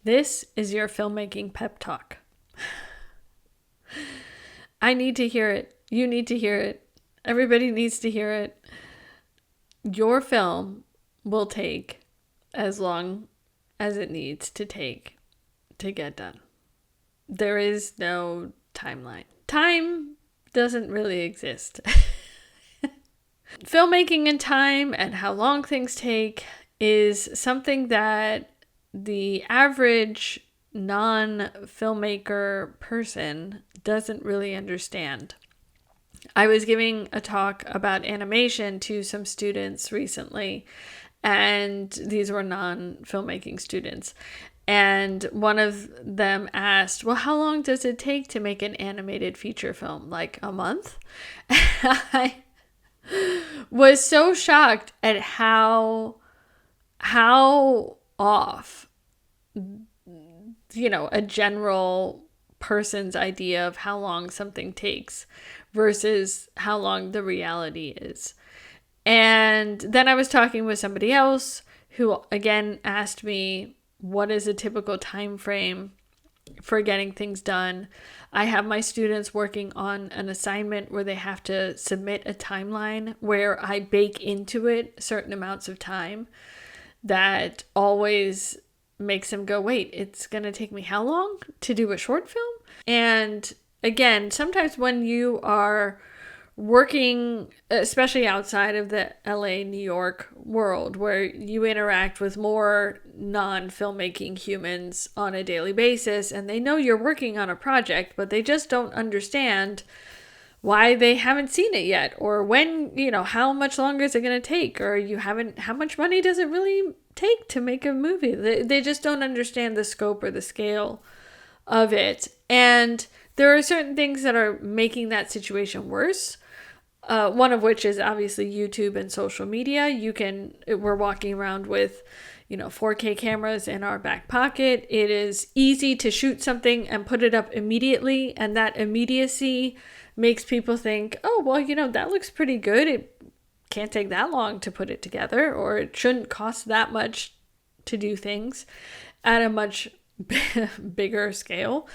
This is your filmmaking pep talk. I need to hear it. You need to hear it. Everybody needs to hear it. Your film will take as long as it needs to take to get done. There is no timeline. Time doesn't really exist. Filmmaking and time and how long things take is something that the average non-filmmaker person doesn't really understand. I was giving a talk about animation to some students recently, and these were non-filmmaking students. And one of them asked, well, how long does it take to make an animated feature film? Like a month? I was so shocked at how off, a general person's idea of how long something takes versus how long the reality is. And then I was talking with somebody else who again asked me, what is a typical time frame for getting things done? I have my students working on an assignment where they have to submit a timeline where I bake into it certain amounts of time that always makes them go, wait, it's going to take me how long to do a short film? And again, sometimes when you are working, especially outside of the LA, New York world, where you interact with more non-filmmaking humans on a daily basis, and they know you're working on a project, but they just don't understand why they haven't seen it yet, or when, how much longer is it going to take, or how much money does it really take to make a movie? They just don't understand the scope or the scale of it. And there are certain things that are making that situation worse. One of which is obviously YouTube and social media. We're walking around with, 4K cameras in our back pocket. It is easy to shoot something and put it up immediately. And that immediacy makes people think, oh, well, that looks pretty good. It can't take that long to put it together, or it shouldn't cost that much to do things at a much bigger scale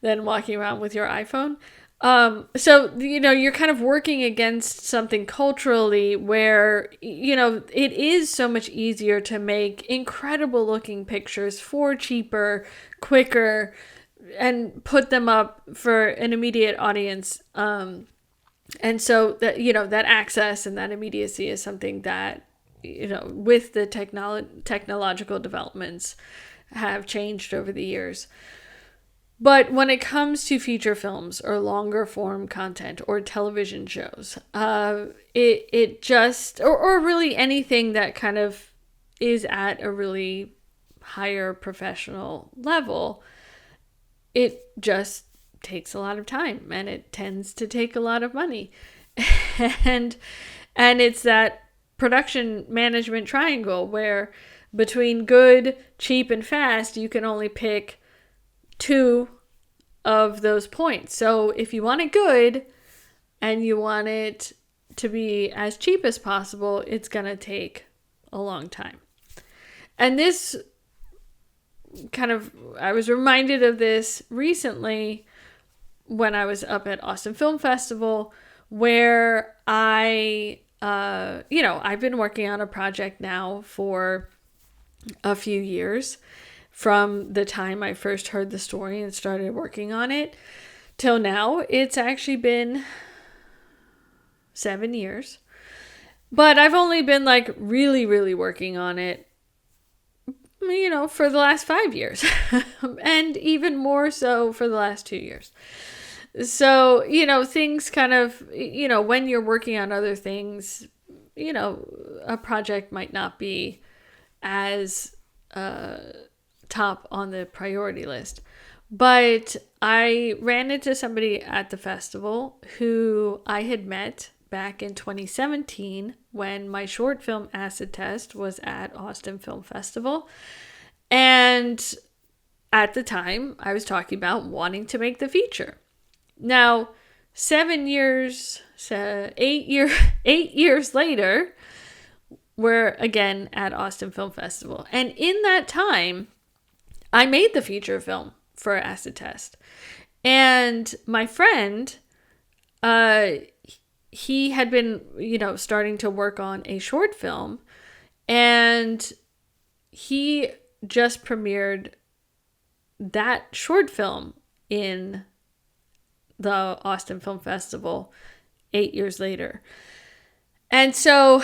than walking around with your iPhone. So, you're kind of working against something culturally where, it is so much easier to make incredible looking pictures for cheaper, quicker, and put them up for an immediate audience. And so that, that access and that immediacy is something that, with the technological developments have changed over the years. But when it comes to feature films or longer form content or television shows, it just, or really anything that kind of is at a really higher professional level, it just takes a lot of time, and it tends to take a lot of money. and it's that production management triangle where between good, cheap, and fast, you can only pick two of those points. So if you want it good and you want it to be as cheap as possible, it's going to take a long time. And this I was reminded of this recently when I was up at Austin Film Festival, where I've been working on a project now for a few years. From the time I first heard the story and started working on it till now, it's actually been 7 years. But I've only been really, really working on it, for the last 5 years. And even more so for the last 2 years. So, things kind of, when you're working on other things, a project might not be as top on the priority list. But I ran into somebody at the festival who I had met back in 2017 when my short film acid test was at Austin Film Festival. And at the time, I was talking about wanting to make the feature. Now, 8 years later, we're again at Austin Film Festival. And in that time, I made the feature film for Acid Test. And my friend, he had been, starting to work on a short film, and he just premiered that short film in the Austin Film Festival 8 years later. And so,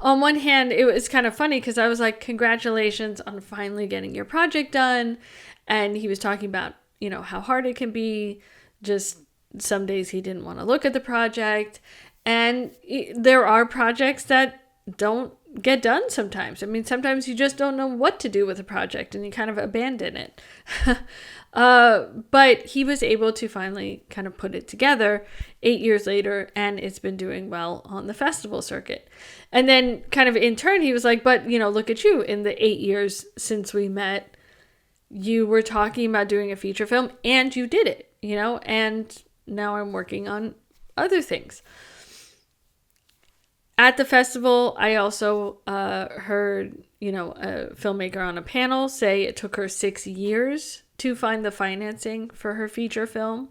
on one hand, it was kind of funny because I was like, congratulations on finally getting your project done. And he was talking about, how hard it can be. Just some days he didn't want to look at the project. And there are projects that don't get done sometimes. I mean, sometimes you just don't know what to do with a project and you kind of abandon it. But he was able to finally kind of put it together 8 years later, and it's been doing well on the festival circuit. And then kind of in turn, he was like, but, look at you. In the 8 years since we met, you were talking about doing a feature film and you did it, and now I'm working on other things. At the festival, I also heard, a filmmaker on a panel say it took her 6 years to find the financing for her feature film.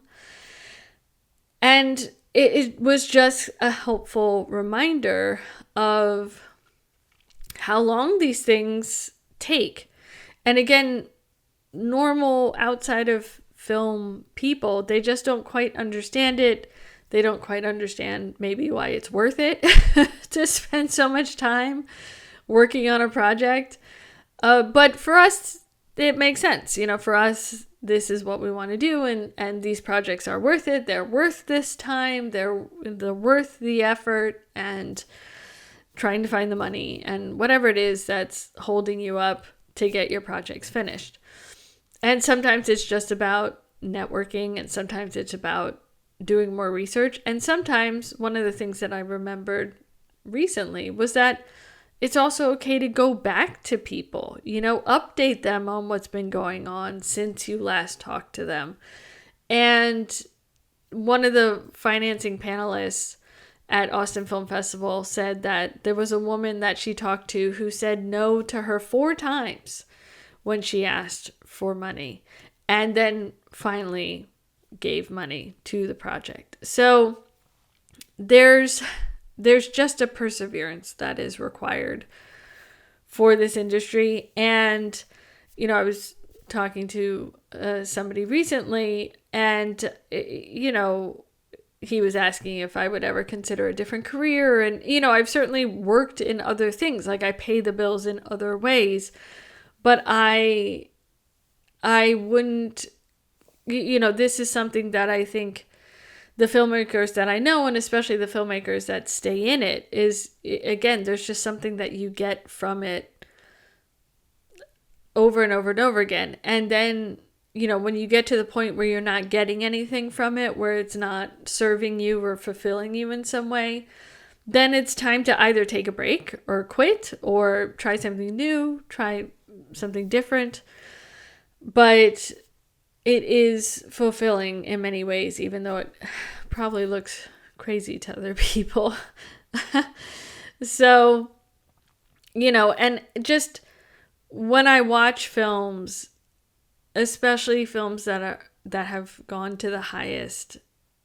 And it was just a helpful reminder of how long these things take. And again, normal outside of film people, they just don't quite understand it. They don't quite understand maybe why it's worth it to spend so much time working on a project. But for us, it makes sense. For us, this is what we want to do. And these projects are worth it. They're worth this time. They're worth the effort and trying to find the money and whatever it is that's holding you up to get your projects finished. And sometimes it's just about networking, and sometimes it's about doing more research. And sometimes one of the things that I remembered recently was that it's also okay to go back to people, update them on what's been going on since you last talked to them. And one of the financing panelists at Austin Film Festival said that there was a woman that she talked to who said no to her 4 times when she asked for money, and then finally gave money to the project. So there's just a perseverance that is required for this industry. And, I was talking to somebody recently, and, he was asking if I would ever consider a different career. And, I've certainly worked in other things, like I pay the bills in other ways, but I wouldn't, this is something that I think the filmmakers that I know, and especially the filmmakers that stay in it, is, again, there's just something that you get from it over and over and over again. And then, when you get to the point where you're not getting anything from it, where it's not serving you or fulfilling you in some way, then it's time to either take a break or quit or try something new, try something different. But it is fulfilling in many ways, even though it probably looks crazy to other people. So, and just when I watch films, especially films that have gone to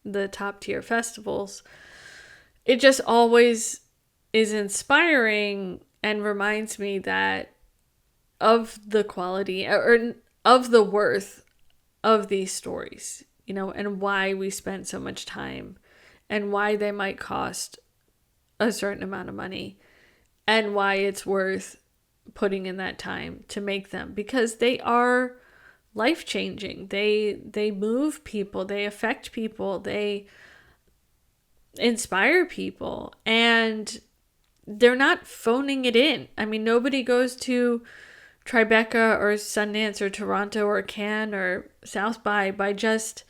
the top tier festivals, it just always is inspiring and reminds me that of the quality or of the worth of these stories, and why we spend so much time and why they might cost a certain amount of money and why it's worth putting in that time to make them, because they are life-changing. They move people, they affect people, they inspire people, and they're not phoning it in. I mean, nobody goes to Tribeca or Sundance or Toronto or Cannes or South by just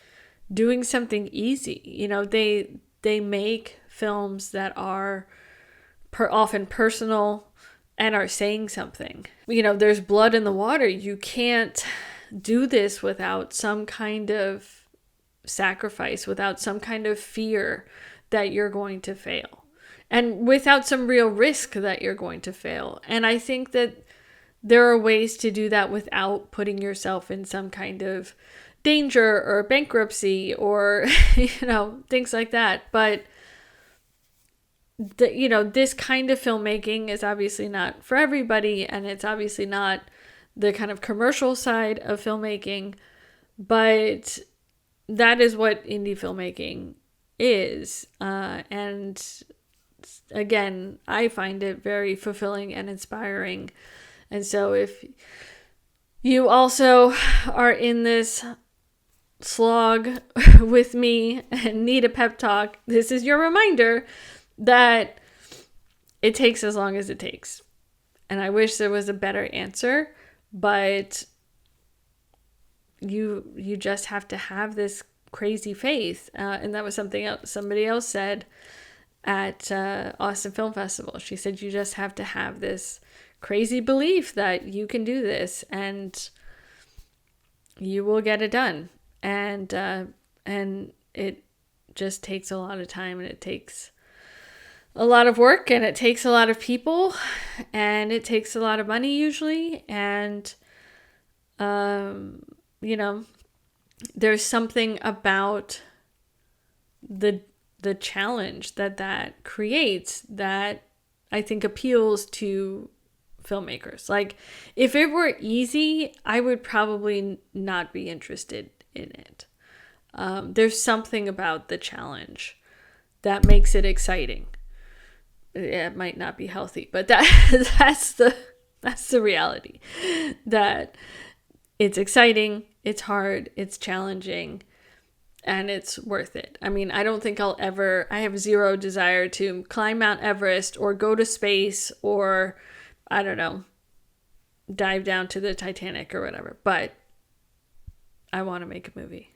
doing something easy. They make films that are often personal and are saying something. There's blood in the water. You can't do this without some kind of sacrifice, without some kind of fear that you're going to fail, and without some real risk that you're going to fail. And I think that there are ways to do that without putting yourself in some kind of danger or bankruptcy or, things like that. But, this kind of filmmaking is obviously not for everybody, and it's obviously not the kind of commercial side of filmmaking, but that is what indie filmmaking is. And again, I find it very fulfilling and inspiring. And so if you also are in this slog with me and need a pep talk, this is your reminder that it takes as long as it takes. And I wish there was a better answer, but you just have to have this crazy faith. And that was something else somebody else said at Austin Film Festival. She said you just have to have this crazy belief that you can do this and you will get it done. And it just takes a lot of time, and it takes a lot of work, and it takes a lot of people, and it takes a lot of money usually. And there's something about the challenge that creates that I think appeals to filmmakers. Like, if it were easy, I would probably not be interested in it. There's something about the challenge that makes it exciting. It might not be healthy, but that's the reality. That it's exciting, it's hard, it's challenging, and it's worth it. I mean, I don't think I have zero desire to climb Mount Everest or go to space or, I don't know, dive down to the Titanic or whatever. But I want to make a movie.